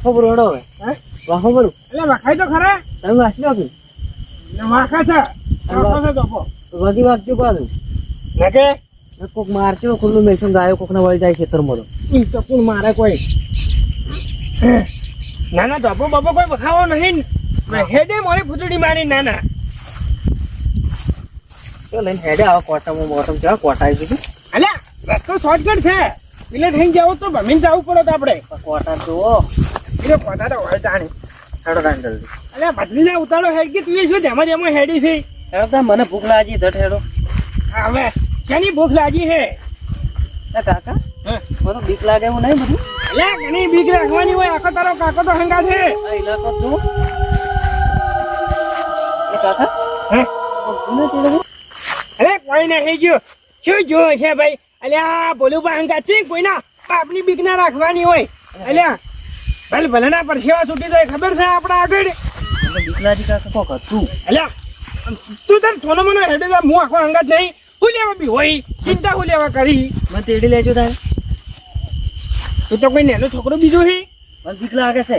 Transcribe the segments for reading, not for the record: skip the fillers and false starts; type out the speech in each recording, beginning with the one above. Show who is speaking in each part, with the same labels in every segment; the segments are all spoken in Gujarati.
Speaker 1: વાખો બરોડો હવે હા વાખો બરો
Speaker 2: એટલે વખાય તો ખરા
Speaker 1: તમે વાસી લો કે
Speaker 2: વાખા છે
Speaker 1: વગી વાગજો પાછું
Speaker 2: નકે
Speaker 1: કોક મારજો ખુલ્લું મેસું ગાયો કોક ના વળી જાય ખેતરમાં તો
Speaker 2: ઈ તો કોણ મારે કોઈ ના ના ધોબો બબો કોઈ વખાવો નહીં હેડે મોરી ફૂટડી મારી ના ના
Speaker 1: તો લઈને હેડે આવો કોટામાં મોટમ છે કોટા આવી ગયું
Speaker 2: અલ્યા રસ્તો શોર્ટકટ છે એટલે થઈને જાવ તો ભમીને જવું પડે તો આપણે
Speaker 1: કોટા જુઓ
Speaker 2: એટલે કોટા તો હોય તાણી
Speaker 1: હેડો રાંડ જલ્દી
Speaker 2: અલ્યા બદલીને ઉતારો હેડ કે તું શું જેમાં જેમાં હેડી છે
Speaker 1: હેડો તો મને ભૂખ લાગી ધટ હેડો
Speaker 2: હવે શેની ભૂખ લાગી છે
Speaker 1: કાકા મને બીક લાગે એવું નહીં બધું
Speaker 2: અલ્યા ઘણી બીક રાખવાની હોય આખો તારો કાકો તો હંગા છે
Speaker 1: આ ઇલાકો તું એ કાકા
Speaker 2: હે
Speaker 1: ગુને તેડે
Speaker 2: અરે કોઈ નહીં ગયો શું જોવે છે ભાઈ અલ્યા બોલું બા હંગા છે કોઈના બાપની બીક ના રાખવાની હોય અલ્યા ભલે ભલે ના પરસેવા છૂટી જાય ખબર છે આપણા આગળ
Speaker 1: બીક લાગી કાકા કોક તું
Speaker 2: અલ્યા તું તાર થોડો મને હેડે જા હું આખો હંગા જ નહીં હું લેવા બી હોય ચિંતા હું લેવા કરી
Speaker 1: મને તેડી લેજો તારે
Speaker 2: તું તો કોઈ નેનો છોકરો બીજો છે
Speaker 1: મને બીક લાગે છે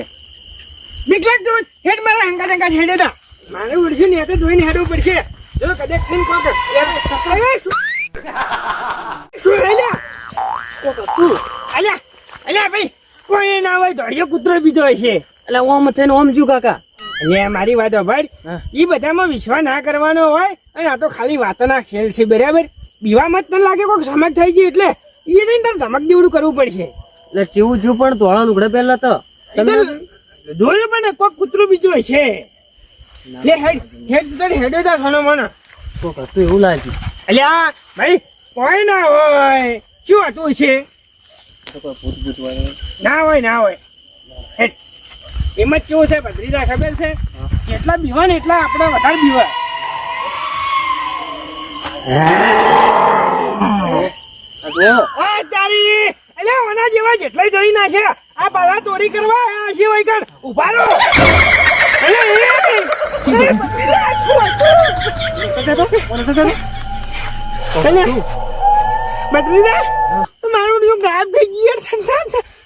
Speaker 2: બીક લાગતો હોય હેડ મારા હંગા હંગા હેડે તા મારે ઉડશે ને તો જોઈને હેડવું પડશે જો કદાચ થઈને કોક શું અલ્યા
Speaker 1: કોક તું
Speaker 2: અલ્યા અલ્યા ભાઈ કોઈ ના હોય દોડિયો કૂતરો બીજો હોય છે
Speaker 1: એટલે ઓમ થઈને ઓમ જુ કાકા
Speaker 2: અલ્યા મારી વાત ભાઈ એ બધામાં વિશ્વાસ ના કરવાનો હોય અને આ તો ખાલી વાતોના ખેલ છે બરાબર બીવામાં જ તને લાગે કોઈક સમજ થઈ ગઈ એટલે એ જઈને તારે ધમક દેવડું કરવું પડશે
Speaker 1: એટલે જેવું જો પણ ધોળા લુગડા પહેલા તો
Speaker 2: જોયું પણ કોઈક કૂતરું બીજું હોય છે લે હેડ હેડ તારે હેડે તા ખાનો મને
Speaker 1: કોક તું એવું લાગ્યું
Speaker 2: અલ્યા ભાઈ કોઈ ના હોય શું હતું છે
Speaker 1: તો કોઈ ભૂત ભૂત હોય
Speaker 2: ના હોય ના હોય હેડ એમ જ કેવું છે ભદ્રીજા ખબર છે જેટલા બીવા ને એટલા આપણે વધારે બીવા તારી અલ્યા ઓના જેવા જેટલાય જોઈ ના છે આ બાલા ચોરી કરવા આ સિવાય કણ ઉભા રહો બદલીજા મારું તો ગાયબ થઈ ગયું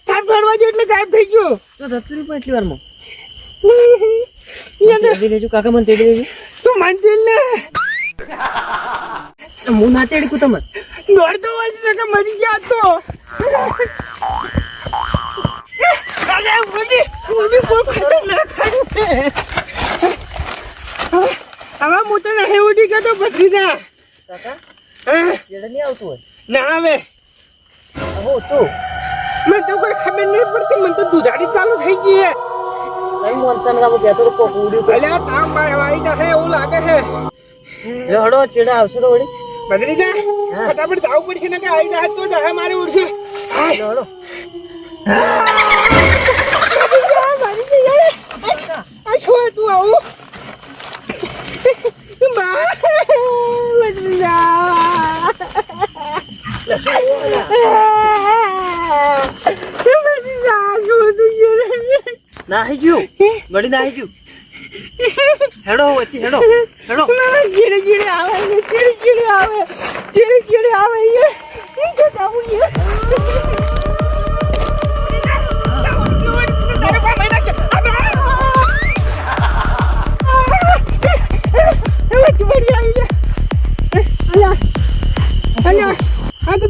Speaker 2: થાપ ફરવા ગયો એટલે ગાયબ થઈ ગયો
Speaker 1: તો 10 રૂપિયા એટલી વારમાં તેડી લેજો કાકા મને તેડી લેજો
Speaker 2: તું માનતી લે
Speaker 1: હું ના તેડી કુ તમે
Speaker 2: દોડતો હોય કે મરી ગયા તો અરે મુડી બહુ ખતરનાક છે હવે હું તો નહીં ઉડી ગયો તો બકરીના
Speaker 1: કાકા
Speaker 2: હા
Speaker 1: જેડે નહીં આવતું હોય
Speaker 2: ના આવે
Speaker 1: હો તું
Speaker 2: મને તો કોઈ ખબર નહીં પડતી મને તો દુધારી ચાલુ થઈ ગઈ હે
Speaker 1: નહીં મોનતા ને કાબુ બેતો કોક ઉડ્યું
Speaker 2: અલ્યા તામ આવી જશે એવું લાગે છે
Speaker 1: હડો ચેડા આવશે તો વળી
Speaker 2: બદલી જા ફટાફટ જાવું પડશે ને કે આવી જાય તો જશે મારે ઉડશે
Speaker 1: હડો
Speaker 2: આ શું તું આવું
Speaker 1: નાહી ગયું ગડી નાહી ગયું હેડો વચ્ચે હેડો હેડો
Speaker 2: ચીડે ચીડે આવે ચીડે ચીડે આવે ચીડે ચીડે આવે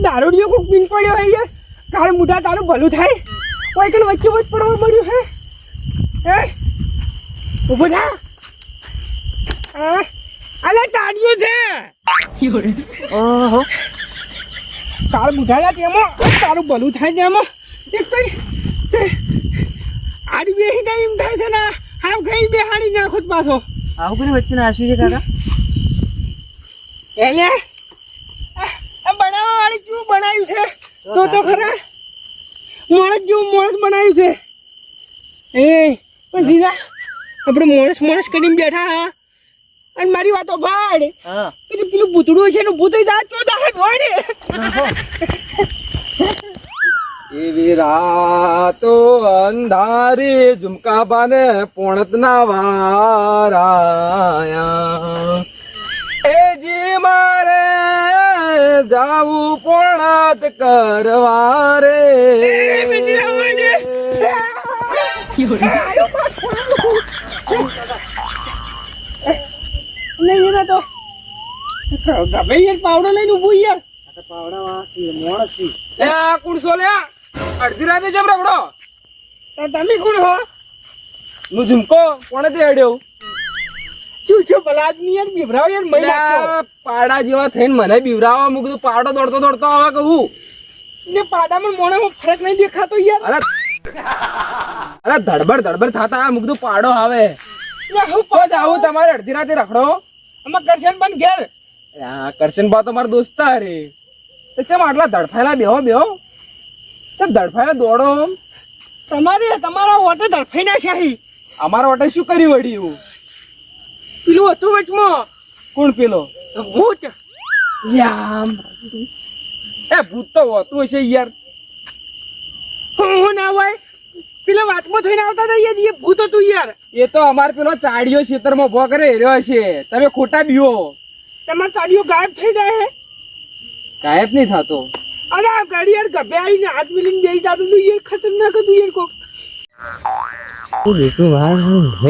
Speaker 2: દારૂડિયો કોક પીન પડ્યો હે યાર કાળ મુઢા તારું ભલું થાય કોઈ કઈ વચ્ચે વચ્ચે પડવા મળ્યું હે ઉભો થા અલા ટાડિયો છે
Speaker 1: ઓહો
Speaker 2: કાળ મુઢાલા તેમાં તારું ભલું થાય તેમાં એક તો આડી બેહી જાય એમ થાય છે ને હાવ ખાઈ બેહાડી નાખો પાછો
Speaker 1: આવું કરી વચ્ચે નાસ્યું છે કાકા
Speaker 2: એને બનાવવા વાળી શું બનાવ્યું છે તો ખરા માણસ જેવું માણસ બનાવ્યું છે એ પણ દીદા આપણે માણસ કરીને બેઠા હા અને મારી વાતો ભાડ
Speaker 1: હા
Speaker 2: પેલું ભૂતડું છે એનું ભૂત જાય તો દાહે દોડે
Speaker 3: એવી રાતો અંધારી ઝુમકા બાને પોણત ના વારાયા એ જી મારે જાવું પોણત કરવા રે
Speaker 2: આયો પાછો. નહીં એના તો ગમે યાર પાવડો લઈને ઊભું યાર.
Speaker 3: એ આ કુણસો લે અડધી રાતે જમ રગડો
Speaker 2: તમે કોણ હો?
Speaker 3: હું ઝુમકો કોણે તે અડ્યો
Speaker 2: શું છો ભલા આદમી યાર બીભરાવ યાર મહિલા
Speaker 3: આ પાડા જેવા થઈને મને બીવરાવા મૂક તું પાડો દોડતો દોડતો આવે કહું
Speaker 2: ને પાડામાં મોણામાં ફરક નહીં દેખાતો યાર.
Speaker 3: અરે અરે ધડબડ થાતા આ મૂક તું પાડો આવે
Speaker 2: ને હું
Speaker 3: તો જાવું તમારે અડધી રાતે રખડો
Speaker 2: આમાં કરશન પણ ઘેર
Speaker 3: આ કરશન બા તો મારા દોસ્તા રે તો ચમ આટલા ધડફાયેલા બેહો ચમ ધડફાયેલા દોડો
Speaker 2: તમારા ઓટે ધડફાઈ નાખ્યા.
Speaker 3: અમારા વટે શું કર્યું વળ્યું
Speaker 2: પેલું હતું વચમાં
Speaker 3: કોણ પેલો
Speaker 2: ભૂત.
Speaker 3: યામ એ ભૂત તો હોતું હશે યાર
Speaker 2: હું ના હોય પેલા વાતમાં થઈને આવતા હતા યાર એ ભૂત હતું યાર.
Speaker 3: એ તો અમાર પેલો ચાડીઓ ખેતરમાં ઉભો કરે રહ્યો હશે તમે ખોટા બીઓ
Speaker 2: તમારી સાડીઓ ગાયબ થઈ જાય હે.
Speaker 3: ગાયબ નહીં થતો
Speaker 2: અરે આ ગાડી યાર ગભે આવીને હાથ મિલીને બેસી જતું હતું યાર. ખતરનાક હતું યાર કોક.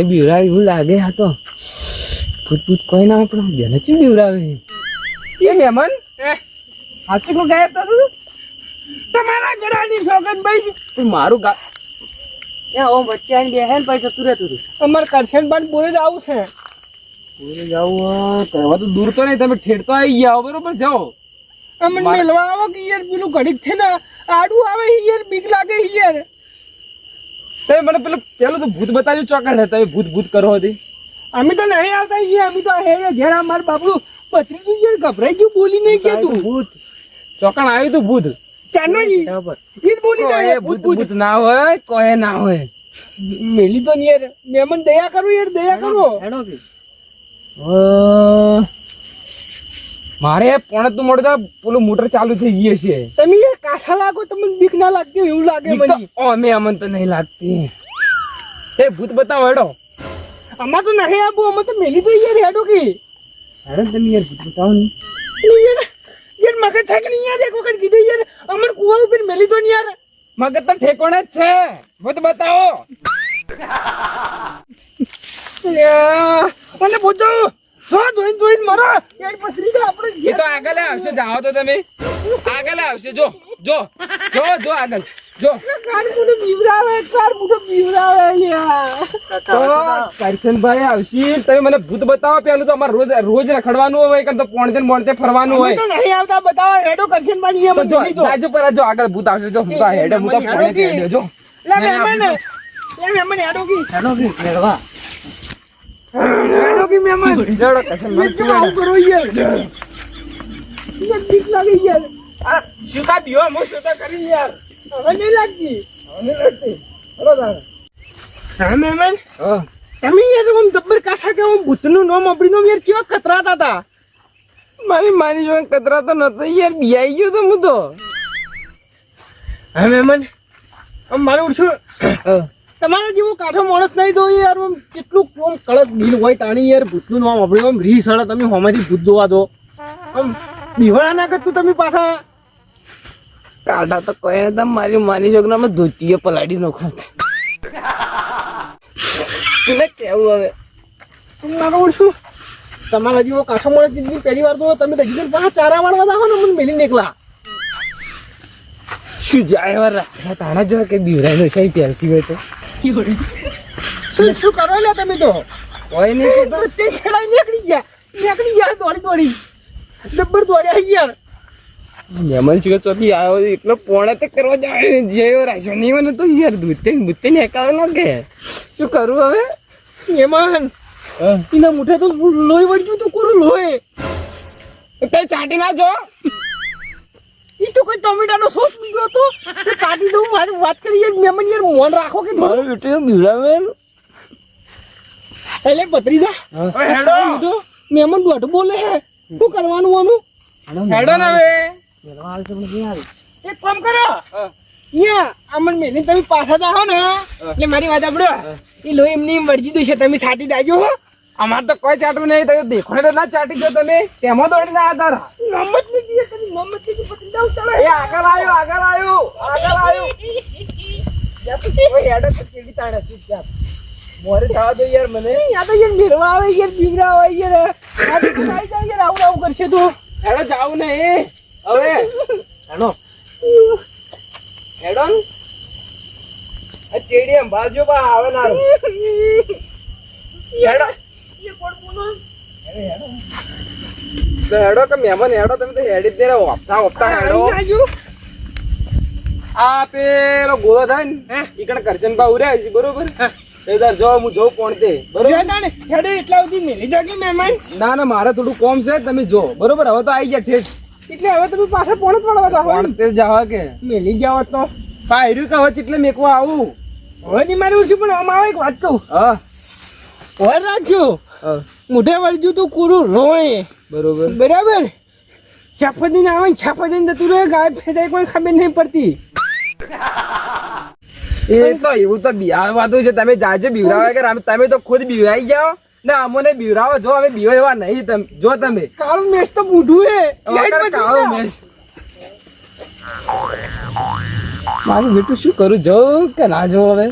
Speaker 1: બીવરાવી એવું લાગે આ તો ભૂત કોઈ ના પણ બેને ચી બીવરાવે
Speaker 3: એ મહેમાન
Speaker 2: હે?
Speaker 3: સાચું નું ગાયબ થતું
Speaker 2: તમારા ગળાની સોગન ભાઈ
Speaker 3: તું મારું ગા
Speaker 1: વચ્ચે આવીને બે હે ને પછી જતું રહેતું હતું.
Speaker 2: અમારે કરશન બાન બોલે જ આવું છે.
Speaker 3: પૂરે જાવું કરવા તો દૂર તો નહીં તમે ઠેડતો આવી ગયા બરોબર જાઓ
Speaker 2: અમને મેલવા આવો કે યાર પેલું ઘડીક છે ને આડું આવે યાર બીક લાગે યાર.
Speaker 3: તમે મને પેલું તો ભૂત બતાવ્યું ચોકડ તમે ભૂત કરો હતી
Speaker 2: અમે તો નહીં આવતા યાર. અમે તો હે ઘેર અમાર બાપુ પથરી યાર ગભરાઈ ગયું બોલી નહીં ગયા તું.
Speaker 1: ભૂત
Speaker 3: ચોકડ આવ્યું તું ભૂત
Speaker 2: ચાનો ઈ જ બોલી જાય
Speaker 3: ભૂત ભૂત ના હોય કોઈ ના હોય
Speaker 2: મેલી તો યાર મેમન દયા કરો યાર દયા કરો.
Speaker 1: હેડો કે
Speaker 3: મારે પોણે તો મોડે પેલું મોટર ચાલુ થઈ ગઈ છે
Speaker 2: તમે યાર કાઠા લાગો તમને બીક ના લાગતી હોય એવું લાગે મને.
Speaker 3: અમે અમન તો નહીં લાગતી એ ભૂત બતાવો હેડો
Speaker 2: અમાર તો નહીં આવું અમે તો મેલી તો યાર હેડો કે
Speaker 3: હેડો ને તમે યાર ભૂત બતાવો ને
Speaker 2: યાર યાર મગજ થાય કે નહીં યાર એક વખત કીધું યાર અમર કુવા ઉપર મેલી તો યાર.
Speaker 3: મગજ તો ઠેકોણે જ છે ભૂત બતાવો
Speaker 2: અને પૂછો હા જોઈને મારો યાર પથરી તો આપણે
Speaker 3: એ તો આગળ આવશે જાઓ તો તમે આગળ આવશે જો આગળ જો
Speaker 2: કાર મુઠો બીવરાવે યાર.
Speaker 3: તો કરશનભાઈ આવશે તમે મને ભૂત બતાવો પેલું તો અમારે રોજ રખડવાનું હોય કે તો પોણતે ફરવાનું
Speaker 2: અમે
Speaker 3: હોય
Speaker 2: તો નહીં આવતા બતાવો હેડો કરશન બાજી એમ
Speaker 3: તો જો બાજુ પર જો આગળ ભૂત આવશે જો હું તો હેડે હું તો પોણતે હેડે જો
Speaker 2: લે મહેમાન હેડો કી
Speaker 1: મેળવા
Speaker 2: હેડો કી મહેમાન
Speaker 3: લેડો કરશનભાઈ
Speaker 2: કેમ આવું કરો યાર યાર બીક લાગે યાર. આ સુતા બીઓ મો સુતા કરી યાર હવે નહીં લાગતી. હા મહેમાન
Speaker 3: હા
Speaker 2: તમે યાર આમ જબ્બર કાઠા કે આમ ભૂતનું નામ આપણી યાર કેવા કતરાતા હતા.
Speaker 3: મારી જોડે કતરા તો નતો યાર બિયાઈ ગયો તો હું તો
Speaker 2: હા મહેમાન આમ મારું ઉઠશું તમારા જેવો કાઠો માણસ નહીં તો યાર આમ કેટલું આમ કડક દિલ હોય તાણી યાર ભૂતનું નામ આપણે આમ રી સળે તમે હોમાંથી ભૂત જોવા દો આમ દીવાળા ના કરતું તમે પાછા
Speaker 1: કાઢા તો કોઈ હતા મારી છોકરામાં ધોતીએ પલાડી નાખો કેવું હવે
Speaker 2: મારું ઉઠશું તમારા જેવો કાઠો માણસ જિંદગી પહેલી વાર તો તમે તો જીવન પાછા ચારા વાળવા જાઓ ને મને મેલી નીકળા
Speaker 1: શું જાય વાર રાખે તાણા જો કે બીવરાઈ નો છે પહેરતી હોય તો
Speaker 2: શું કરો લે તમે તો
Speaker 1: કોઈ નહીં
Speaker 2: તે ખેડાઈ નીકળી ગયા દોડી જબ્બર દોડ્યા યાર.
Speaker 3: મહેમાન છે ચોથી આવ્યો એકલો પોણે તે કરવા જાય જે રાખ્યો નહીં મને તો યાર દૂધ ને એકાવે ન કે શું કરું હવે
Speaker 2: મહેમાન એના મુઠે તો લોહી વળગ્યું તું કોરું લોહી
Speaker 3: તે ચાટી ના જો
Speaker 2: ઈ તો કોઈ ટોમેટાનો સોસ બીજો હતો તે કાઢી દઉં મારી વાત કરી યાર મહેમાન યાર મોન રાખો કે
Speaker 1: મારો બેટો બીવરાવે
Speaker 2: એટલે ભત્રીજા હેડો મહેમાન દોઢ બોલે હે શું કરવાનું આનું
Speaker 3: હેડો ને હવે
Speaker 2: એક કામ કરો અહીંયા અમન મેલી તમે પાછા જાઓ ને એટલે મારી વાત આપડો એ લોહી એમની મરજી દેશે તમે સાટી દાજો હો.
Speaker 3: અમાર તો કોઈ ચાટવું નહીં તો દેખો ને તો ના ચાટી ગયો તમે તેમાં દોડીને આવ્યા તારા
Speaker 2: નમત નથી તમે નમત નથી પકડી જાવ ચાલો
Speaker 3: એ આગળ આવ્યો
Speaker 2: યાર તો ભાઈ હેડો તો ચેડી તાણે ચૂપચાપ મોરે થવા દો યાર મને યાર તો યાર મેળવા આવે યાર બીવરા આવે યાર આ દીકરો આવી જાય યાર આવું આવું કરશે તું
Speaker 3: હેડો જાવ ને હવે હેડો હેડો ને. આ ચેડી એમ બાજુ બા આવે ના હેડો
Speaker 2: એ કોણ બોલો
Speaker 3: તો હેડો કે મહેમાન હેડો તમે તો હેડી જ દે ઓપતા ઓપતા હેડો. આ પેલો ગોળો થાય ને ઈકણ કરશન બા ઉર્યા છે બરોબર એ તાર જો હું જોઉં કોણ તે બરોબર
Speaker 2: તાણે હેડો એટલા સુધી મેલી જાગે મહેમાન
Speaker 3: ના ના મારે થોડું કોમ છે તમે જો બરોબર હવે તો આવી ગયા ઠેઠ
Speaker 2: એટલે હવે તમે પાછા પોણ જ પડવા દો
Speaker 3: કોણ તે જાવ કે
Speaker 2: મેલી જાવ તો
Speaker 3: પાયર્યું કે હવે કેટલે મેકવા આવું
Speaker 2: હવે ની મારી ઉઠી પણ આમ આવે એક વાત કહું
Speaker 3: હા
Speaker 2: ઓર રાખજો
Speaker 3: હા
Speaker 2: મોઢે વળજુ તું કુરું રોય
Speaker 3: બરોબર
Speaker 2: બરાબર છાપદી ને આવે છાપદી ને તું ગાયબ થઈ જાય કોઈ ખબર નહીં પડતી
Speaker 3: એ તો એવું તો બિહારવાતું છે તમે જાજો બીવરાવા કે તમે તો ખુદ બીવરાઈ જાઓ ને અમોને બીવરાવો જો અમે બીવો એવા નહીં તમે જો તમે
Speaker 2: કાળું મેચ તો બુઢું હે
Speaker 3: કાળો મેસ મારું બેટું શું કરું જવું કે ના જવું હવે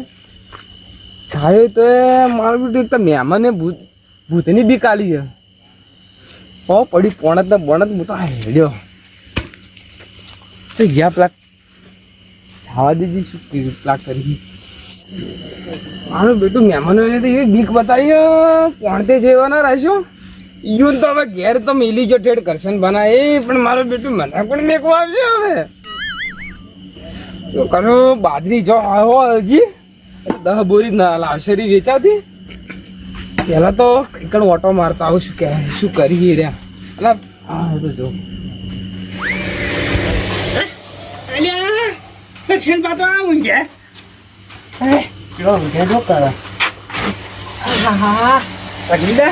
Speaker 3: છાયો તો મારું બેટું તો મહેમાને ભૂતની બી કાલી છે હો પડી પોણત ને બોણત હું તો હેડ્યો તો જ્યાં પેલા છાવા દેજી શું પેલા કરી મારું બેટું મહેમાનોને તો એવી બીક બતાવી પોણતે જેવા ના રહેશો ઈયું તો હવે ઘેર તો મિલી જો ઠેડ કરશન બનાય પણ મારું બેટું મને પણ મેકવા આવશે હવે તો કનો બાજરી જો હો હજી 10 બોરી લાવશેરી વેચાતી પેલા તો કઈકણ ઓટો મારતા આવું શું કરી રહ્યા એટલે હા તો જો
Speaker 2: અલ્યા દર્શન પાતો આવું કે
Speaker 1: ચલો ઊંઘે જો કરે
Speaker 2: હા પગીદા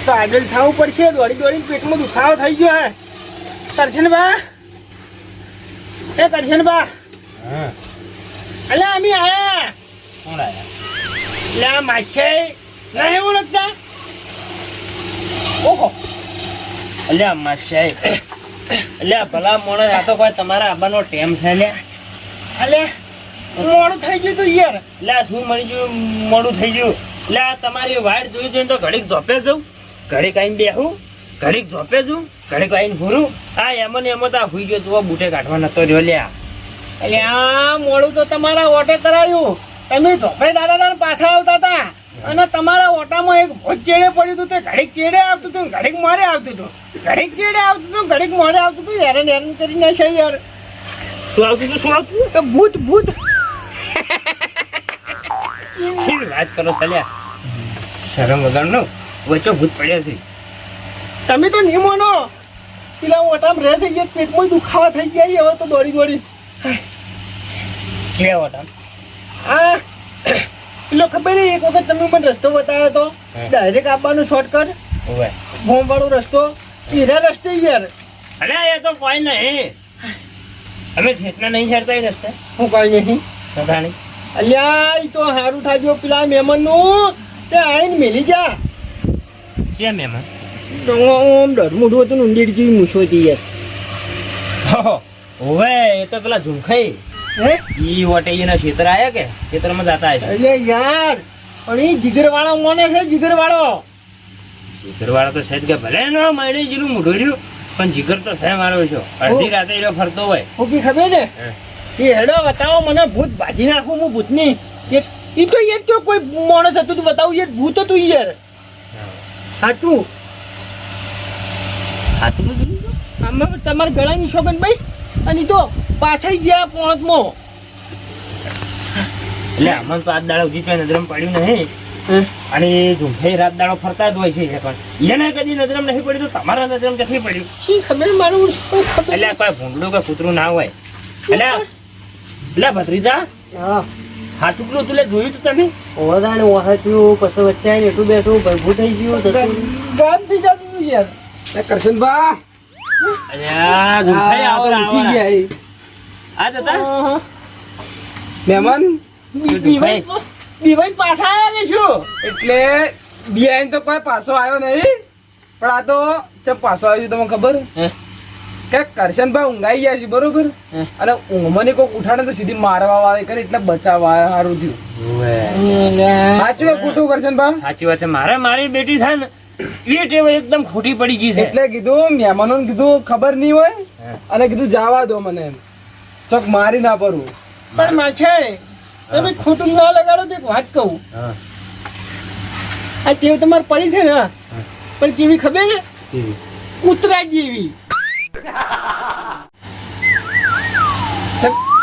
Speaker 2: તો આગળ થવું પડશે દોડી દોડી પેટમાં દુખાવો થઈ ગયો હે દર્શન બા એ દર્શન બા
Speaker 1: હા
Speaker 2: અલ્યા અમે આયા
Speaker 1: કોણ આયા
Speaker 2: લા માછે નહીં ઓળખતા ઓહો
Speaker 1: અલ્યા માશાઈ અલ્યા ભલા મોણસ આ તો કોઈ તમારા આબાનો ટેમ છે લ્યા
Speaker 2: અલ્યા મોડું થઈ ગયું તું યાર
Speaker 1: લ્યા શું મળી ગયું મોડું થઈ ગયું લ્યા તમારી વાઈટ જોઈ જોઈને તો ઘડીક ઝોપે જઉં ઘડીક આવીને બેહું ઘડીક ઝોપે જઉં ઘડીક આવીને ભૂરું આ એમ ને એમ તો આ ભૂઈ ગયો તું બુટે કાઢવા નતો રહ્યો લ્યા
Speaker 2: અલ્યા મોડું તો તમારા ઓટે કરાયું તમે ધોપે દાદા પાછા આવતા હતા અને તમારા ઓટામાં એક ભોજ ચેડે પડ્યું હતું તે ઘડીક ચેડે આવતું હતું ઘડીક મોડે આવતું હતું ઘડીક ચેડે આવતું હતું ઘડીક મોડે આવતું હતું હેરાન હેરાન કરી નાખે યાર
Speaker 1: શું આવતું તું શું આવતું
Speaker 2: તો ભૂત ભૂત
Speaker 1: શી વાત કરો ચાલ્યા શરમ વગરનો વચ્ચે ભૂત પડ્યા છે
Speaker 2: તમે તો નહીં માનો પેલા ઓટામાં રહેશે યાર પેટમાં દુખાવા થઈ ગયા હવે તો દોડી દોડી
Speaker 1: કે ઓટા
Speaker 2: આ પેલો ખબર નહીં એક વખત તમે મને રસ્તો બતાવ્યો હતો ડાયરેક્ટ આવવાનો શોર્ટકટ
Speaker 1: ઓવે
Speaker 2: ફોર્મ વાળો રસ્તો એના રસ્તે યાર
Speaker 1: અરે એ તો કોઈ નહીં અમે છેટના નહીં હેરતા એ રસ્તે
Speaker 2: હું કઈ નહીં
Speaker 1: સદાણી
Speaker 2: અલ્યા ઈ તો સારું થાજો પેલા મહેમાનનું તે આઈને મેલી જા
Speaker 1: કેમ એમાં
Speaker 2: ઓમ ડર મોઢું હતું ને ઊંડી જેવી મૂછો હતી યાર
Speaker 1: ઓવે એ તો પેલા ઝુમખાઈ
Speaker 2: હે
Speaker 1: ઈ વટે એના ખેતર આયા કે ખેતરમાં જાતા હશે
Speaker 2: અલ્યા યાર પણ એ જીગરવાળો મોને છે જીગરવાળો
Speaker 1: જીગરવાળા તો સાહેબ કે ભલે ન મારી જેલું મોઢું રહ્યું પણ જીગર તો છે મારો છો અડધી રાતે એનો ફરતો હોય
Speaker 2: હું કી ખબર ને એ હેડો બતાવો મને ભૂત ભાજી નાખું હું ભૂતની ઈ તો યાર તો કોઈ માણસ હતું તું બતાવું યાર ભૂત હતું યાર સાચું
Speaker 1: હાથું તો જોયું તો?
Speaker 2: આમાં તમારા ગળાની શોગન બસ અને ઈ તો પાછળ ગયા પોણતમાં
Speaker 1: એટલે આમાં તો આજ દાડો ઉજી નજરમ પડ્યું નહીં અને એ ઝુમખાઈ રાત દાડો ફરતા જ હોય છે પણ એને કદી નજરમ નહીં પડ્યું તો તમારા નજરમ કશી પડ્યું
Speaker 2: શી ખબર મારું શું ખબર
Speaker 1: એટલે કોઈ ભૂંડલું કે કૂતરું ના હોય એટલે એટલે ભત્રીજા
Speaker 2: હા
Speaker 1: હાથું પેલું તું જોયું તું તમે
Speaker 2: ઓદાને ઓહાચ્યું પછી વચ્ચે આવીને એટલું બેઠું ભરભૂ થઈ ગયું ગામ થઈ જતું યાર
Speaker 3: કરશનભા
Speaker 1: અરે આ ઝુમખાઈ આવો આવો આ જતા
Speaker 3: મહેમાન
Speaker 2: બીવાઈ પાછા આવ્યા કે શું
Speaker 3: એટલે બિયાન તો કોઈ પાછો આવ્યો નહીં પણ આ તો ચમ પાછો આવ્યો તમને ખબર કે કરશનભાઈ ઊંઘાઈ ગયા છે બરોબર અને ઊંઘમાં કોઈક ઉઠાડે તો સીધી મારવા વાળે કરે એટલે બચાવવા સારું થયું સાચું કે ખોટું કરશનભાઈ?
Speaker 1: સાચી વાત છે. મારી બેટી છે ને એ ટેવ એકદમ ખોટી પડી ગઈ છે.
Speaker 3: એટલે કીધું મહેમાનોને કીધું ખબર નહીં હોય અને કીધું જવા દો મને એમ ચોક મારી ના પડવું.
Speaker 2: પણ માછે તમે ખોટું ના લગાડો તો એક વાત કહું.
Speaker 1: હા.
Speaker 2: આ ટેવ તમારે પડી છે ને પણ કેવી ખબર ને
Speaker 1: કેવી?
Speaker 2: કૂતરા જેવી.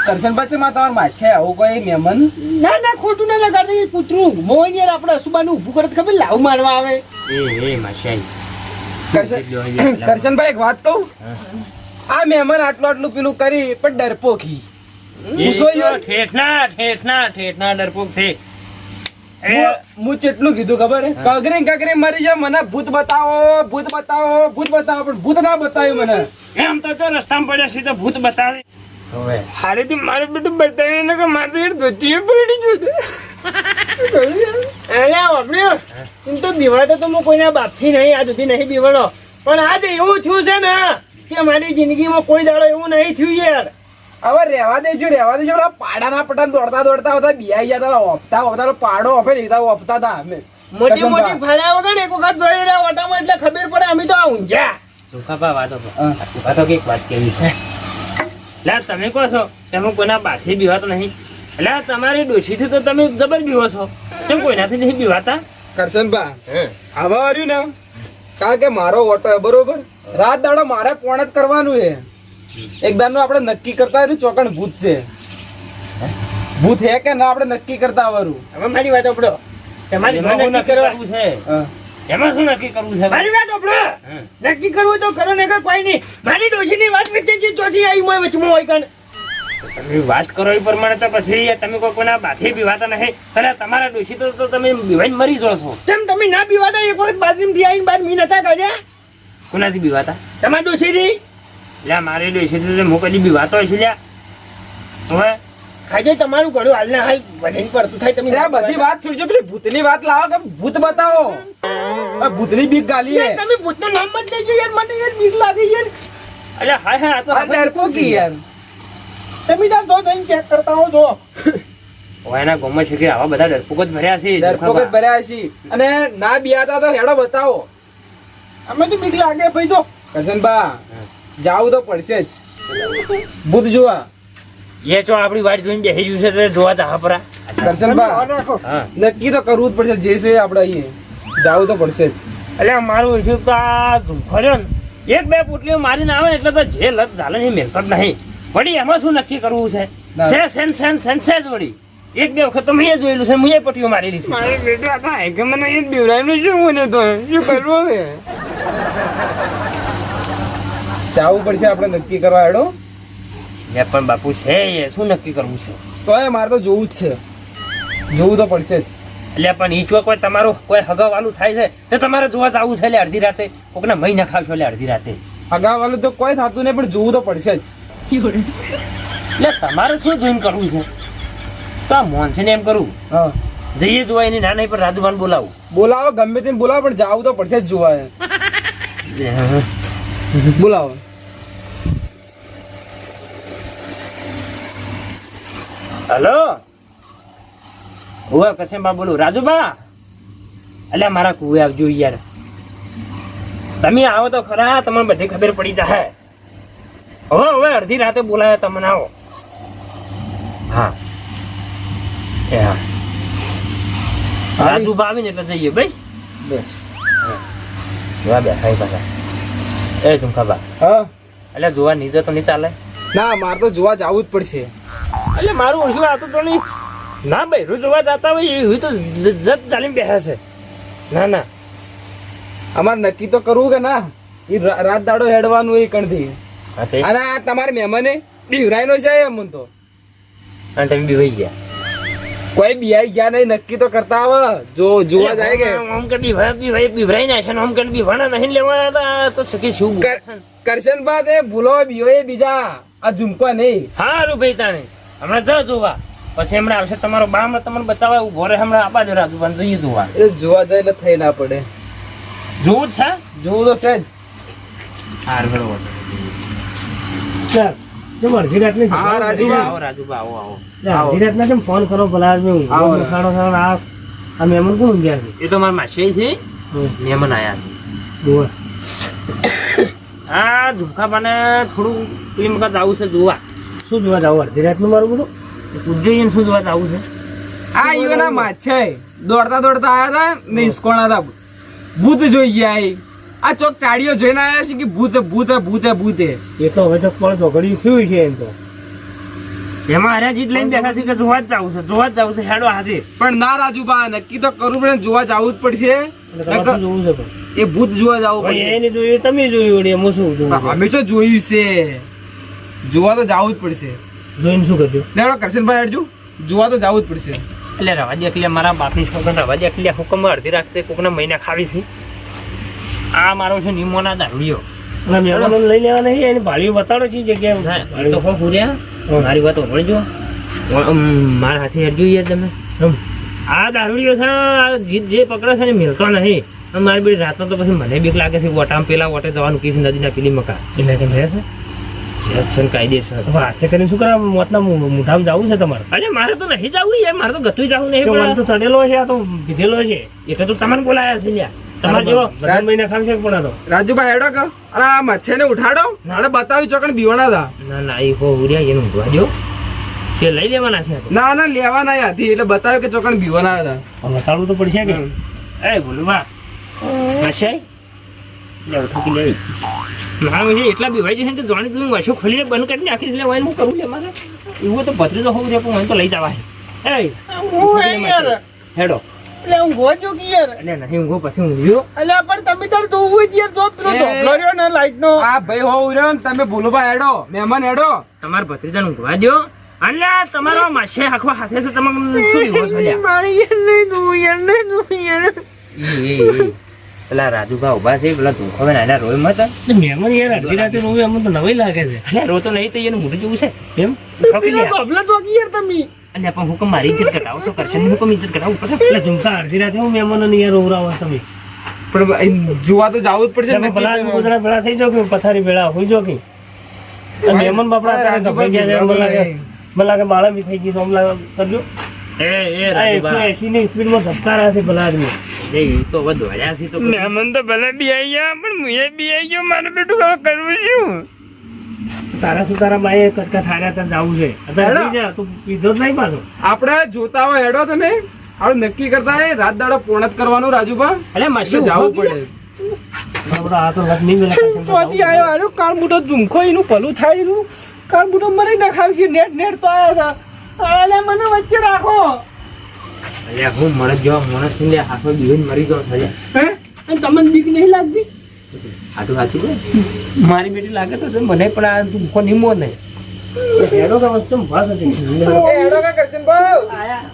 Speaker 3: કરશનભાઈ માં તમારે માછે આવું કોઈ મહેમાન
Speaker 2: ના ના ખોટું ના લગાડતા એ કૂતરું મોય યાર આપણે અસુબાનું ઊભું કરે તો ખબર લાવ મારવા આવે.
Speaker 1: એ માશાઈ.
Speaker 3: કરશનભાઈ એક વાત કહું, આ મહેમાન આટલું પેલું કરી પણ ડરપોખી
Speaker 1: ઠેઠના ડરપોક છે.
Speaker 3: હું કેટલું કીધું ખબર હે? કગરી મરી જાય મને ભૂત બતાવો પણ ભૂત ના બતાવ્યું મને.
Speaker 1: એમ તો રસ્તામાં પડ્યા છે તો ભૂત બતાવે. હવે હારે થી મારે બેટું બતાવે ને કે મારે તો યાર ધોતીએ પડી ગયું.
Speaker 2: અરે વાપર્યો એમ તો બીવાડો તો હું કોઈના બાપથી નહીં આ સુધી નહીં બીવાડો, પણ આજે એવું થયું છે ને કે મારી જિંદગીમાં કોઈ દાડો એવું નહીં થયું યાર.
Speaker 3: હવે રહેવા દેજો પેલા પાડાના પટાન દોડતા હતા બિયાઈ જતા હતા ઓપતા પાડો ઓફે લીધા ઓપતા હતા અમે
Speaker 2: મોટી ફાળ્યા વગર એક વખત જોઈ રહ્યા ઓટામાં એટલે ખબર પડે અમે તો આ ઊંઝા.
Speaker 1: ચોખાપા વાતો કઈક વાત કેવી છે. લે તમે કહો છો તમે કોઈના બાથી બીવાતો નહીં? એટલે તમારી ડોશીથી તો તમે જબર બીવો છો, કેમ કોઈનાથી નહીં બીવાતા?
Speaker 3: કરશનભા હવે આવ્યું ને કારણ કે મારો ઓટો બરોબર રાત દાડો મારે પોણ જ કરવાનું છે. એક દાડનું આપણે નક્કી કરતા આવ્યું ચોકણ ભૂત છે, ભૂત હે કે ના આપણે નક્કી કરતા આવવાનું.
Speaker 2: હવે મારી વાત આપડો તમારી નક્કી કરવું છે.
Speaker 1: એમાં શું નક્કી કરવું છે?
Speaker 2: મારી વાત આપડો નક્કી કરવું તો કરો ને કોઈ નહીં. મારી ડોશીની વાત વચ્ચે ચોથી આવી મોય વચમાં હોય કણ.
Speaker 1: તમે વાત કરો એ પ્રમાણે તો પછી તમે કોઈના બાથી બીવાતા નહીં અને તમારા ડોશી તો તમે બીવાઈને મરી જાવ છો.
Speaker 2: કેમ તમે ના બીવાતા? એક વખત બાથરૂમથી આવીને બાર મી નતા કાઢ્યા?
Speaker 1: કોનાથી બીવાતા?
Speaker 2: તમારી ડોશીથી.
Speaker 1: લ્યા મારી ડોશીથી તો હું કદી બીવાતો હોય છે લ્યા. હવે
Speaker 2: ખાજે તમારું ઘડું હાલના હાલ વધીને પડતું થાય. તમે
Speaker 3: આ બધી વાત છોડજો, પેલી ભૂતની વાત લાવો કે ભૂત બતાવો. ભૂતની બીક ગાલી હે.
Speaker 2: તમે ભૂતનું નામ મત લેજો યાર, મને યાર બીક લાગે યાર.
Speaker 1: અલ્યા હા આ તો
Speaker 3: આ ડરપોકી યાર.
Speaker 2: તમે ત્યાં જો જઈને ચેક કરતા હો જો.
Speaker 1: એના ગામમાં છે કે આવા બધા ડરપોક જ ભર્યા છે.
Speaker 3: ડરપોક જ ભર્યા છે અને ના બિયાતા તો હેડો બતાવો.
Speaker 2: અમે તો બીક લાગે ભાઈ જો.
Speaker 3: કરશનભા જાવું તો પડશે જ ભૂત જોવા.
Speaker 1: એ જો આપણી વાટ જોઈને બેસી ગયું છે તો જોવા જા પરા.
Speaker 3: કરશનભા
Speaker 1: હા
Speaker 3: નક્કી તો કરવું જ પડશે, જે છે આપણે અહીંયા જાવું તો પડશે જ.
Speaker 1: એટલે મારું ઈશ્યુ તો આ ઝુંખર્યો ને એક બે પોટલીઓ મારીને આવે ને એટલે તો જે લત ચાલે ને મેલત જ નહીં. વળી એમાં શું નક્કી કરવું છે? સેન્સ વળી એક બે વખત તો મેં જોયેલું છે, મેં પટ્ટીઓ મારેલી છે.
Speaker 2: મારે બેટા આ હાઈકે મને એ બીવડાવીને શું મને તો શું કરવું હવે?
Speaker 3: જાવું પડશે આપણે નક્કી કરવા હેડો.
Speaker 1: મેં પણ બાપુ છે એ શું નક્કી કરવું છે?
Speaker 3: તો એ મારે તો જોવું જ છે, જોવું તો પડશે જ.
Speaker 1: એટલે પણ ઈ ચોક કોઈ તમારું કોઈ હગાવાલું થાય છે તો તમારે જોવા જવું છે. એટલે અડધી રાતે કોકના મહી નખાવશો એટલે અડધી રાતે
Speaker 3: અગાવાલું તો કોઈ થતું નહીં પણ જોવું તો પડશે જ.
Speaker 1: એટલે તમારે શું જોઈને કરવું છે? તો આ મોહનસિંહ એમ કરું
Speaker 3: હા
Speaker 1: જઈએ જોવા એની ના નહીં પણ રાજુભાન બોલાવું.
Speaker 3: બોલાવો ગમે તેને બોલાવો પણ જાવું તો પડશે જ જોવા. બોલાવો.
Speaker 1: હલો હુઆ કચ્છમાં બોલું રાજુબા. અલ્યા મારા કુએ આવજો યાર. તમે આવો તો ખરા, તમને બધી ખબર પડી જાય. હવે અડધી રાતે બોલાવે તમને આવો. હા એ હા રાજુબા આવીને એટલે જઈએ ભાઈ.
Speaker 3: બસ
Speaker 1: જોવા બેઠા પાછા. એ ઝુમખાબા
Speaker 3: હા
Speaker 1: એટલે જોવા નીચે તો નહીં ચાલે?
Speaker 3: ના મારે તો જોવા જવું જ પડશે.
Speaker 1: એટલે મારું ઓછું આતું તો નહીં. ના ભાઈ રોજ જોવા જતા હોય એ તો જત ચાલીને બેસે છે. ના ના
Speaker 3: અમારે નક્કી તો કરવું કે ના એ રાત દાડો હેડવાનું એ કણથી. અને આ તમારે મહેમાને બીવરાયનો છે એમ તો.
Speaker 1: અને તમે બીવાઈ ગયા?
Speaker 3: કોઈ બિયાઈ ગયા નહીં, નક્કી તો કરતા આવે જો જોવા જાય કે
Speaker 1: આમ કે બીવરાઈ નાખે ને આમ કે બીવાના નહીં લેવાના તો સખી શું
Speaker 3: કરશન બાદ એ ભૂલો બીવો એ બીજા આ ઝુમકો નહીં.
Speaker 1: હારું ભાઈ તાણે હમણાં જ જોવા પછી હમણાં આવશે તમારો બા હમણાં તમને બતાવવા ઉભો રહે. હમણાં આ બાજુ રાજુભાન જોઈએ જોવા.
Speaker 3: એ જોવા જાય એટલે થઈ ના પડે.
Speaker 1: જોવું જ છે?
Speaker 3: જોવું તો છે જ.
Speaker 1: હારું બરોબર
Speaker 2: ચાલ કેમ અડધી રાતની
Speaker 3: હા, રાજુભા.
Speaker 1: આવો રાજુભા આવો આવો
Speaker 2: અડધી રાતના કેમ ફોન કરો ભલા આદમી હું
Speaker 3: આવો.
Speaker 2: ખાણો ખાણો આ મહેમાન કોણ ઊંઘ્યા છે
Speaker 1: એ તો મારા માસી છે મહેમાન આયા
Speaker 2: જુઓ
Speaker 1: આ ઝુમખાબાને થોડું પેલી વખત આવું છે જોવા
Speaker 2: શું જોવા જાવ અડધી રાતનું મારું બધું
Speaker 1: પૂછજો એને શું જોવા આવું છે
Speaker 3: આ ઈવના માછે દોડતા દોડતા આયા હતા ને ઈસકોણા હતા ભૂત જોઈ ગયા એ. આ ચોક ચાડીઓ જોઈને આયા છે કે ભૂત ભૂત ભૂત ભૂત
Speaker 2: એ તો હવે તો પણ ઝઘડ્યું થયું છે એમ તો
Speaker 1: એમાં હાર્યા જીત લઈને બેઠા છે કે જોવા જ જવું છે હેડો હાથે
Speaker 3: પણ ના રાજુભા નક્કી તો કરવું પડે ને, જોવા જવું જ પડશે.
Speaker 2: એટલે તમારે શું જોવું છે પણ
Speaker 3: એ ભૂત જોવા જવું
Speaker 2: ભાઈ
Speaker 3: પડશે.
Speaker 2: એને જોયું તમે જોયું વળી એમાં શું જોવું છે?
Speaker 3: અમે તો જોયું છે, જોવા તો જવું જ પડશે.
Speaker 2: જોઈને શું કરજો
Speaker 3: લેવડો કરશનભાઈ હેડજો, જોવા તો જવું જ પડશે.
Speaker 1: એટલે રવા દે એટલે મારા બાપની છોકરા રવા દે એટલે હુકમ અડધી રાખતે કોકના મહિના ખાવી છે આ મારો છે નિમોના દારૂડિયો
Speaker 2: અને મહેમાનોને લઈ લેવા નહીં એની ભાળીઓ બતાડો છે જગ્યાએ
Speaker 1: એ તો હો પૂર્યા મારી વાત ઓળજો મારા હાથે હેડજો યાર તમે આ દારૂડિયો છે આ જીત જે પકડે છે ને મિલતો નહીં અને મારી બધી રાતનો તો પછી મને બીક લાગે છે વટામ પેલા વટે જવાનું કીસ નદીના પેલી મકા
Speaker 2: એટલે કેમ રહે છે
Speaker 1: એક્શન કાયદેસર
Speaker 2: હવે હાથે કરીને શું કરવા મોતના મુઠામાં જવું છે તમારે
Speaker 1: અરે મારે તો નહીં જવું યાર મારે તો ગતું જવું નહીં
Speaker 2: કે મને તો
Speaker 1: પણ
Speaker 2: ચડેલો છે આ તો પીધેલો છે
Speaker 1: એટલે તો તમને બોલાયા છે લ્યા તમારે જેવો
Speaker 2: બધા મહિના ખામ છે પણ આ તો
Speaker 3: રાજુભાઈ હેડો કે અને આ મચ્છરને ઉઠાડો અને બતાવી ચોકણ બીવાના હતા.
Speaker 1: ના ના એ હો ઉડ્યા એનું ઊંઘવા દો તે લઈ લેવાના છે આ તો.
Speaker 3: ના ના લેવા ના હતી એટલે બતાવ્યું કે ચોકણ બીવાના હતા.
Speaker 2: હવે બતાડવું તો પડશે કે
Speaker 1: એ બોલું માશાઈ લે ઉઠકી લે ના મને એટલા બીવાય છે કે જોણી તું વાશો ખોલીને બંધ કરીને આખી લે વાય હું કરું લે મારે એવું તો ભત્રીજો હોવું રે પણ મને તો લઈ જવા છે એ હેડો
Speaker 2: એટલે હું ગોજો કે યાર
Speaker 1: એટલે નહીં ઊંઘો પછી ઊંઘ્યો
Speaker 2: એટલે પણ તમે તાર જોવું હોય યાર જો પેલો ઢોકલો રહ્યો ને લાઈટ નો
Speaker 3: આ ભાઈ હો ઉર્યો ને તમે ભૂલુભાઈ હેડો, મહેમાન હેડો.
Speaker 1: તમારા ભત્રીજાને ઊંઘવા દો અને તમારો માશે આખો હાથે છે તમે શું દીવો છો લ્યા
Speaker 2: મારી યાર નહીં દઉં યાર નહીં દઉં યાર
Speaker 1: પેલા રાજુભા ઉભા છે પેલા ધોખો નાના રોય મત
Speaker 2: મહેમાન યાર અડધી રાતે રોવે અમને તો નવાઈ લાગે છે
Speaker 1: અલ્યા રો તો નહીં તો એનું મોઢું જોવું છે
Speaker 2: એમ
Speaker 1: ઠોકી લે
Speaker 2: બબલા તો યાર તમે
Speaker 1: અલ્યા પણ હુકમ મારી ઇજ્જત ઘટાવો છો કરશે હુકમ ઇજ્જત ઘટાવું પડશે
Speaker 2: એટલે ઝુમકા અડધી રાતે હું મહેમાનોને યાર રોવરાવો તમે
Speaker 3: પણ જોવા તો જવું જ પડશે.
Speaker 2: તમે ભલા ગોદડા ભેળા થઈ જાઓ કે પથારી ભેળા હોઈ જાઓ કે આ મહેમાન બાપડા અત્યારે ધપાઈ ગયા છે મને લાગે બાળા બી થઈ ગઈ તો હમણાં કરજો
Speaker 1: એ
Speaker 2: આ 180 ની સ્પીડમાં ધબકારા છે ભલા આદમી
Speaker 1: એ તો વધુ હળ્યા છે તો મહેમાન તો ભલે બી આવી ગયા પણ મુએ બી આવી ગયો મારે બેટું હવે કરવું શું
Speaker 2: તારા શું તારા બાએ કટકા થાર્યા તાર જાવું છે અત્યારે થઈ જા તું પીધો જ નહીં પાછો
Speaker 3: આપણે જોતા હોય હેડો તમે આપણે નક્કી કરતા હોય રાત દાડો પૂર્ણ જ કરવાનું રાજુભા.
Speaker 1: અલ્યા માસી
Speaker 3: જવું પડે.
Speaker 2: બાપડો આ તો લગ નહીં મેલા ચોથી આવ્યો આનો કાળ મોટો ઝુમખો એનું ભલું થાય એનું કાળ મોટો મને નખાવ છે નેટ તો આવ્યા હતા આલે મને વચ્ચે રાખો
Speaker 1: અલ્યા હું મળે જો માણસ ને હાથો બીવીને મરી ગયો છે
Speaker 2: હે અને તમને બીક નહીં લાગતી
Speaker 1: હાથું હાથું મારી બેટી લાગે તો છે મને પણ આ તું કોની મો નહીં
Speaker 2: હેડો કા વસ્તુ ભાસ હતી
Speaker 3: એ હેડો કે કરશનભાઈ
Speaker 2: આયા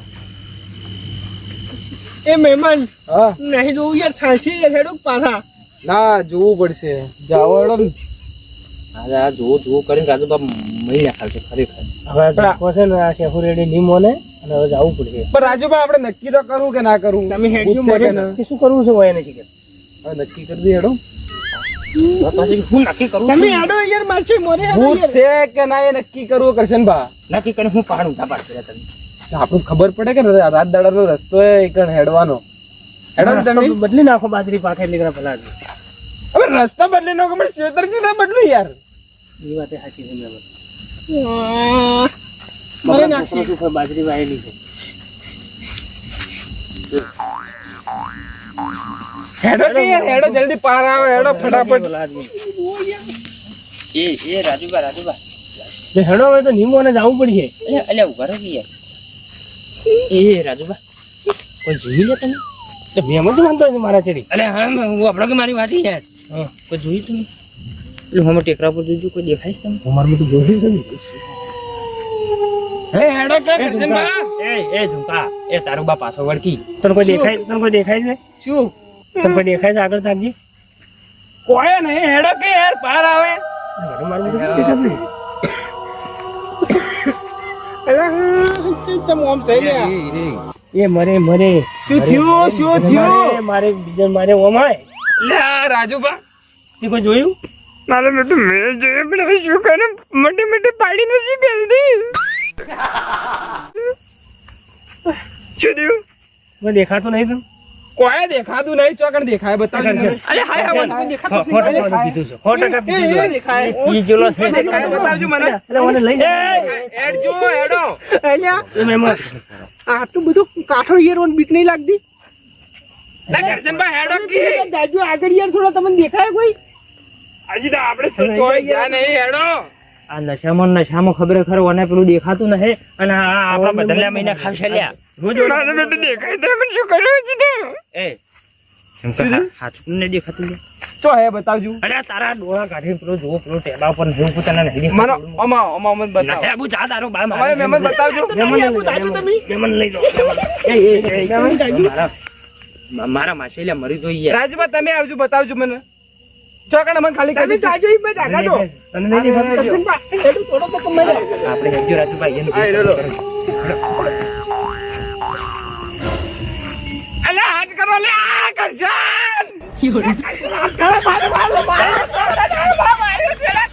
Speaker 2: એ મહેમાન
Speaker 3: હા
Speaker 2: નહીં જોવું યાર સાચી યાર હેડો પાછા
Speaker 3: ના જોવું પડશે. જાઓ હેડો ને.
Speaker 1: આ જોવો કરીને રાજુબા મહી નાખાવ છે ખરેખર
Speaker 2: હવે રાખો છે ને આ શેફુ રેડી ની મોને અને હવે જવું પડશે
Speaker 3: પણ રાજુભાઈ આપણે નક્કી તો કરવું કે ના કરવું?
Speaker 2: તમે હેડ્યું
Speaker 3: પૂછશે કે
Speaker 2: મને
Speaker 3: ના?
Speaker 2: કે શું કરવું છે હોય નથી કે
Speaker 3: હવે નક્કી કરી દઈએ હેડો.
Speaker 1: પછી હું નક્કી કરું
Speaker 2: તમે હેડો યાર મારશે મોરે
Speaker 3: ભૂત છે કે ના એ નક્કી કરવું કરશનભા.
Speaker 1: નક્કી કરીને હું પહાડ ઊંધા પાડશે તમે
Speaker 3: આપણને ખબર પડે કે રાત દાડાનો રસ્તો એ કણ હેડવાનો. હેડો ને તમે.
Speaker 2: બદલી નાખો બાજરી પાકે નીકળા ભલા
Speaker 3: હવે રસ્તા બદલી નાખો પણ ક્ષેત્ર છે ના બદલું યાર.
Speaker 2: એ વાત સાચી છે મને નાખી બાજરી વાયેલી છે
Speaker 3: હેડો કે યાર હેડો જલ્દી પાર આવે હેડો ફટાફટ.
Speaker 1: એ રાજુબા
Speaker 2: હેડો હવે તો નીમો ને જવું પડશે
Speaker 1: અલ્યા ઉભા રહો કે યાર એ રાજુબા કોઈ જોઈ લે તમે
Speaker 2: તો મેમ જ વાંધો છે મારા ચડી
Speaker 1: અલ્યા હા હું આપણો કે મારી વાત યાર
Speaker 2: હા
Speaker 1: કોઈ જોઈ તમે એટલે હું ટેકરા પર જોઈજો કોઈ દેખાય છે તમે
Speaker 2: અમાર બધું જોયું છે ને
Speaker 3: હે હેડો કે કરશનભા.
Speaker 1: એ ઝુંકા એ તારું બા પાછો વળકી
Speaker 2: તને કોઈ દેખાય છે
Speaker 3: શું
Speaker 2: તને કોઈ દેખાય છે આગળ તાકજી
Speaker 3: કોઈ નહીં હેડો કે યાર પાર આવે.
Speaker 2: મારું બધું દેખાય નહીં એ મરે
Speaker 3: શું થયું
Speaker 2: મારે બીજા મારે ઓમાય
Speaker 3: લે આ રાજુભા
Speaker 2: તે કોઈ જોયું
Speaker 1: મારે બેટું મેં જોયું પણ હવે શું કરે મોટી મોટી પાડી નથી પહેલતી શું થયું મને દેખાતું નહીં તું
Speaker 3: કોઈ દેખાતું નહીં ચોકણ દેખાય બતાવજો મને.
Speaker 2: અરે હાય હાય મને દેખાતું જ નહીં. દેખાય.
Speaker 3: દેખાય બતાવજો મને હેડ જો હેડો
Speaker 2: અલ્યા આટલું બધું કાઠો યાર બીક નહીં લાગતી
Speaker 3: લા કરશનભાઈ હેડો કી
Speaker 2: દાદુ આગળ યાર થોડા તમને દેખાય કોઈ
Speaker 3: હજી તો આપણે તો જોઈ ગયા નહીં હેડો
Speaker 1: આ નશામાં ખબર ખરો અને પેલું દેખાતું નહીં અને આ આપણા બદલ્યા મહિના ખાવશે લ્યા રોજ ઓળાને બેટું દેખાય તો મને શું કર્યું છે તો એ હાથ ને દેખાતું લે
Speaker 3: ચો હે બતાવજો
Speaker 1: અરે તારા ડોળા કાઢી પેલો જો પેલો ટેબા ઉપર જેવું પોતાના નહીં
Speaker 3: મને અમા બતાવો
Speaker 1: નથી આબુ જા તારો બા
Speaker 3: અમારે મહેમાન બતાવજો
Speaker 1: મહેમાન લઈ જાઓ મારા માસેલિયા મરી જોઈ યાર
Speaker 3: રાજુબા તમે આવજો બતાવજો મને ચોકણ મને ખાલી
Speaker 2: તમે
Speaker 3: કરી
Speaker 2: જાજો ઈ બધા કાઢો
Speaker 1: તને નહીં દેખાતું
Speaker 2: હેડું થોડો તો કમાઈ જાય
Speaker 1: આપણે હેડજો રાજુભાઈ એને
Speaker 3: અલા હાથ કરો લે આ કરશન
Speaker 2: મારે